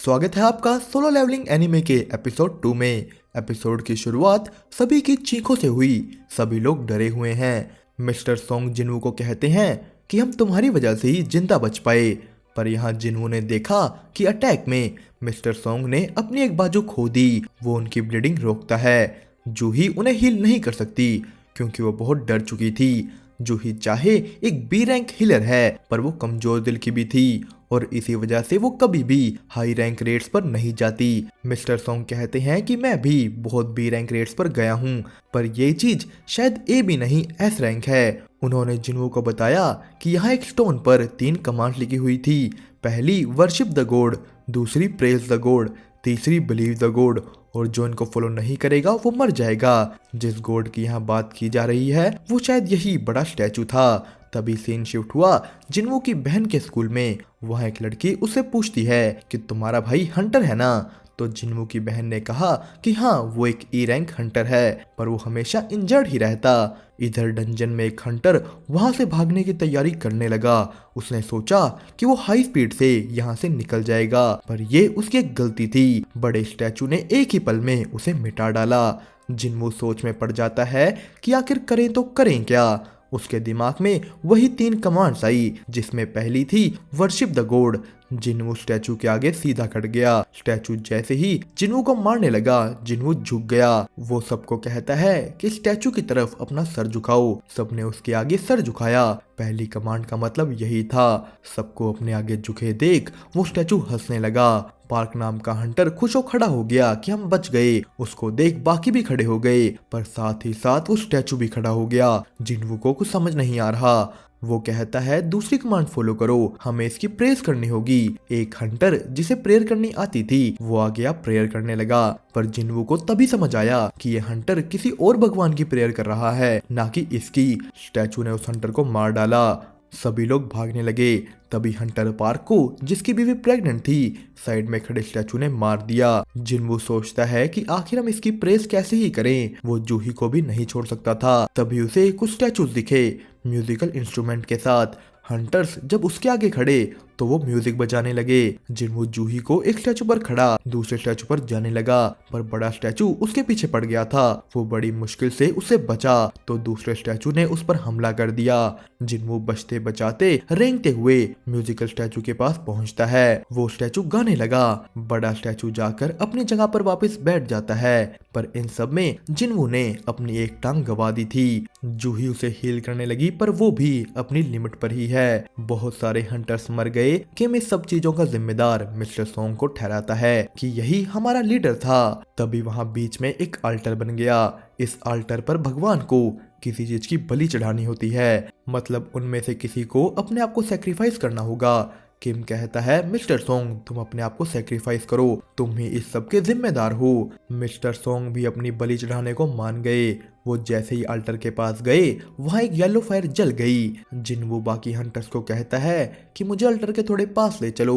स्वागत है आपका सोलो लेवलिंग एनिमे के एपिसोड 2 में। एपिसोड की शुरुआत सभी की चीखों से हुई। सभी लोग डरे हुए हैं। मिस्टर सोंग जिन्वू को कहते हैं कि हम तुम्हारी वजह से ही जिंदा बच पाए। पर यहाँ जिन्वू ने देखा कि अटैक में मिस्टर सोंग ने अपनी एक बाजू खो दी। वो उनकी ब्लीडिंग रोकता है। जूही उन्हें हील नहीं कर सकती क्योंकि वो बहुत डर चुकी थी। जूही चाहे एक बी रैंक हीलर है पर वो कमजोर दिल की भी थी और इसी वजह से वो कभी भी हाई रैंक रेट्स पर नहीं जाती। मिस्टर सोंग कहते हैं कि मैं भी बहुत बी रैंक रेट्स पर गया हूँ पर ये चीज शायद ए भी नहीं एस रैंक है। उन्होंने जिन्वू को बताया कि यहाँ एक स्टोन पर 3 कमांड लिखी हुई थी। पहली वर्शिप द गॉड, दूसरी प्रेज द गॉड, तीसरी बिलीव द गॉड और जो इनको फॉलो नहीं करेगा वो मर जाएगा। जिस गॉड की यहाँ बात की जा रही है वो शायद यही बड़ा स्टैचू था। तभी सीन शिफ्ट हुआ जिन्वू की बहन के स्कूल में। वहाँ एक लड़की उससे पूछती है कि तुम्हारा भाई हंटर है ना। तो जिन्वू की बहन ने कहा कि हाँ वो एक ई रैंक हंटर है पर वो हमेशा इंजर्ड ही रहता। इधर डंजन में एक हंटर वहां से भागने की तैयारी करने लगा। उसने सोचा कि वो हाई स्पीड से यहाँ से निकल जाएगा पर ये उसकी एक गलती थी। बड़े स्टैचू ने एक ही पल में उसे मिटा डाला। जिन्वू सोच में पड़ जाता है कि आखिर करें तो करें क्या। उसके दिमाग में वही 3 कमांड्स आई जिसमें पहली थी वर्शिप द गॉड। जिन्वू स्टैचू के आगे सीधा खड़ गया। स्टैचू जैसे ही जिन्वू को मारने लगा जिन्वू झुक गया। वो सबको कहता है कि स्टैचू की तरफ अपना सर झुकाओ। सबने उसके आगे सर झुकाया। पहली कमांड का मतलब यही था। सबको अपने आगे झुके देख वो स्टैचू हंसने लगा। पार्क नाम का हंटर खुश हो खड़ा हो गया कि हम बच गए। उसको देख बाकी भी खड़े हो गए पर साथ ही साथ वो स्टैचू भी खड़ा हो गया। जिन्वू को कुछ समझ नहीं आ रहा। वो कहता है दूसरी कमांड फॉलो करो, हमें इसकी प्रेयर करनी होगी। एक हंटर जिसे प्रेयर करनी आती थी वो आ गया प्रेयर करने लगा पर जिन्वू को तभी समझ आया कि ये हंटर किसी और भगवान की प्रेयर कर रहा है ना कि इसकी। स्टैचू ने उस हंटर को मार डाला। सभी लोग भागने लगे। तभी हंटर पार्क को जिसकी बीवी प्रेग्नेंट थी साइड में खड़े स्टैचू ने मार दिया। जिन्वू सोचता है कि आखिर हम इसकी प्रेस कैसे ही करें। वो जूही को भी नहीं छोड़ सकता था। तभी उसे कुछ स्टैचूज दिखे म्यूजिकल इंस्ट्रूमेंट के साथ। हंटर्स जब उसके आगे खड़े तो वो म्यूजिक बजाने लगे। जिन्वू जूही को एक स्टैचू पर खड़ा दूसरे स्टैचू पर जाने लगा पर बड़ा स्टैचू उसके पीछे पड़ गया था। वो बड़ी मुश्किल से उससे बचा तो दूसरे स्टैचू ने उस पर हमला कर दिया। जिन्वू बचते बचाते रेंगते हुए म्यूजिकल स्टैचू के पास पहुंचता है। वो स्टैचू गाने लगा। बड़ा स्टैचू जाकर अपनी जगह पर वापस बैठ जाता है पर इन सब में जिन्वू ने अपनी एक टांग गवा दी थी। जूही उसे हील करने लगी पर वो भी अपनी लिमिट पर ही है। बहुत सारे हंटर्स मर गए। किम इस सब चीजों का जिम्मेदार मिस्टर सोंग को ठहराता है कि यही हमारा लीडर था। तभी वहां बीच में एक अल्टर बन गया। इस अल्टर पर भगवान को किसी चीज की बलि चढ़ानी होती है, मतलब उनमें से किसी को अपने आप को सेक्रीफाइस करना होगा। किम कहता है मिस्टर सोंग तुम अपने आप को सेक्रीफाइस करो, तुम ही इस सब के जिम्मेदार हो। मिस्टर सोंग भी अपनी बलि चढ़ाने को मान गए। वो जैसे ही अल्टर के पास गए वहाँ एक येलो फायर जल गई। जिन्वू बाकी हंटर्स को कहता है कि मुझे अल्टर के थोड़े पास ले चलो।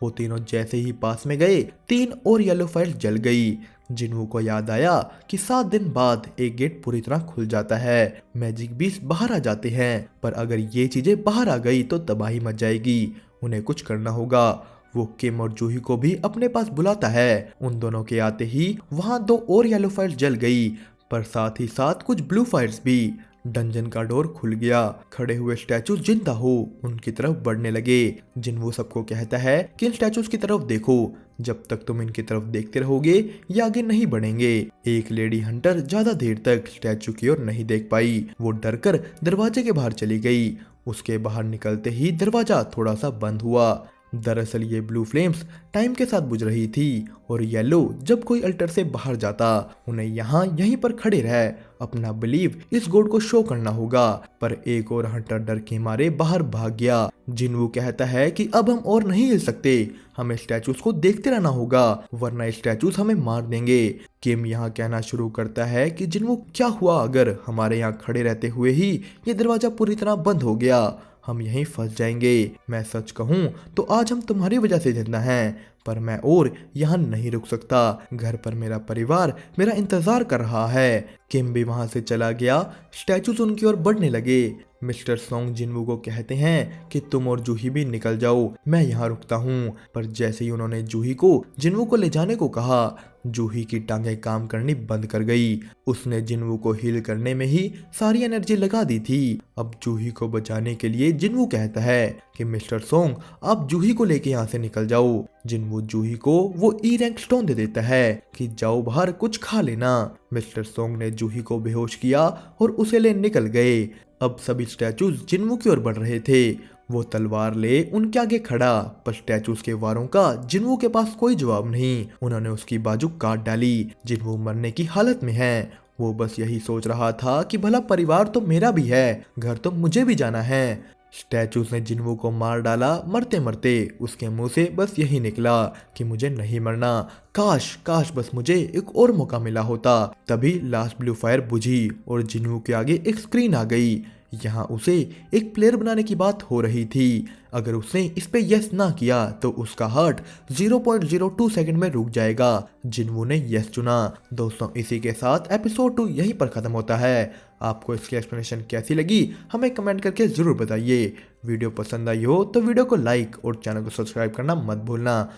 वो तीनों जैसे ही पास में गए 3 और येलो फायर जल गई। जिन्वू को याद आया कि 7 दिन बाद एक गेट पूरी तरह खुल जाता है। मैजिक बीस्ट बाहर आ जाते हैं पर अगर ये चीजें बाहर आ गई तो तबाही मच जाएगी। उन्हें कुछ करना होगा। वो किम और जूही को भी अपने पास बुलाता है। उन दोनों के आते ही वहां 2 और येलो फायर जल गई पर साथ ही साथ कुछ ब्लू फायर्स भी। डंजन का डोर खुल गया। खड़े हुए स्टैचू जिंदा हो उनकी तरफ बढ़ने लगे। जिन्वू सबको कहता है कि इन स्टैचूज की तरफ देखो, जब तक तुम इनकी तरफ देखते रहोगे ये आगे नहीं बढ़ेंगे। एक लेडी हंटर ज्यादा देर तक स्टैचू की ओर नहीं देख पाई। वो डरकर दरवाजे के बाहर चली गई। उसके बाहर निकलते ही दरवाजा थोड़ा सा बंद हुआ। दरअसल ये ब्लू फ्लेम्स टाइम के साथ बुझ रही थी और येलो जब कोई अल्टर से बाहर जाता उन्हें यहीं पर खड़े रह अपना बिलीव इस गॉड को शो करना होगा। पर एक और हंटर डर के मारे बाहर भाग गया। जिन्वू कहता है कि अब हम और नहीं हिल सकते, हमें स्टैचूज को देखते रहना होगा वरना स्टैचूज हमें मार देंगे। किम यहाँ कहना शुरू करता है कि जिन्वू क्या हुआ अगर हमारे यहाँ खड़े रहते हुए ही ये दरवाजा पूरी तरह बंद हो गया, हम यहीं फंस जाएंगे। मैं सच कहूँ तो आज हम तुम्हारी वजह से जिंदा हैं पर मैं और यहाँ नहीं रुक सकता। घर पर मेरा परिवार मेरा इंतजार कर रहा है। किम भी वहां से चला गया। स्टैचूज उनकी ओर बढ़ने लगे। मिस्टर सोंग जिनवू को कहते हैं कि तुम और जूही भी निकल जाओ, मैं यहाँ रुकता हूँ। पर जैसे ही उन्होंने जूही को जिनवू को ले जाने को कहा, जूही की टांगें काम करनी बंद कर गई। उसने जिनवू को हील करने में ही सारी एनर्जी लगा दी थी। अब जूही को बचाने के लिए जिनवू कहता है कि मिस्टर सोंग आप जूही को लेके यहाँ से निकल जाओ। जिनवू जूही को वो ई रैंक स्टोन दे देता है कि जाओ बाहर कुछ खा लेना। मिस्टर सोंग ने जूही को बेहोश किया और उसे ले निकल गए। अब सभी स्टैचूज जिनवू की ओर बढ़ रहे थे। वो तलवार ले उनके आगे खड़ा, पर स्टैचूज के वारों का जिनवू के पास कोई जवाब नहीं। उन्होंने उसकी बाजू काट डाली। जिनवू मरने की हालत में है। वो बस यही सोच रहा था कि भला परिवार तो मेरा भी है, घर तो मुझे भी जाना है। स्टैचूज ने जिनवू को मार डाला। मरते मरते उसके मुंह से बस यही निकला कि मुझे नहीं मरना, काश काश बस मुझे एक और मौका मिला होता। तभी लास्ट ब्लू फायर बुझी और जिनवू के आगे एक स्क्रीन आ गई। यहाँ उसे एक प्लेयर बनाने की बात हो रही थी। अगर उसने इस पे यस ना किया तो उसका हार्ट 0.02 सेकंड में रुक जाएगा। जिनवू ने यस चुना। दोस्तों इसी के साथ एपिसोड 2 यहीं पर खत्म होता है। आपको इसकी एक्सप्लेनेशन कैसी लगी हमें कमेंट करके जरूर बताइए। वीडियो पसंद आई हो तो वीडियो को लाइक और चैनल को सब्सक्राइब करना मत भूलना।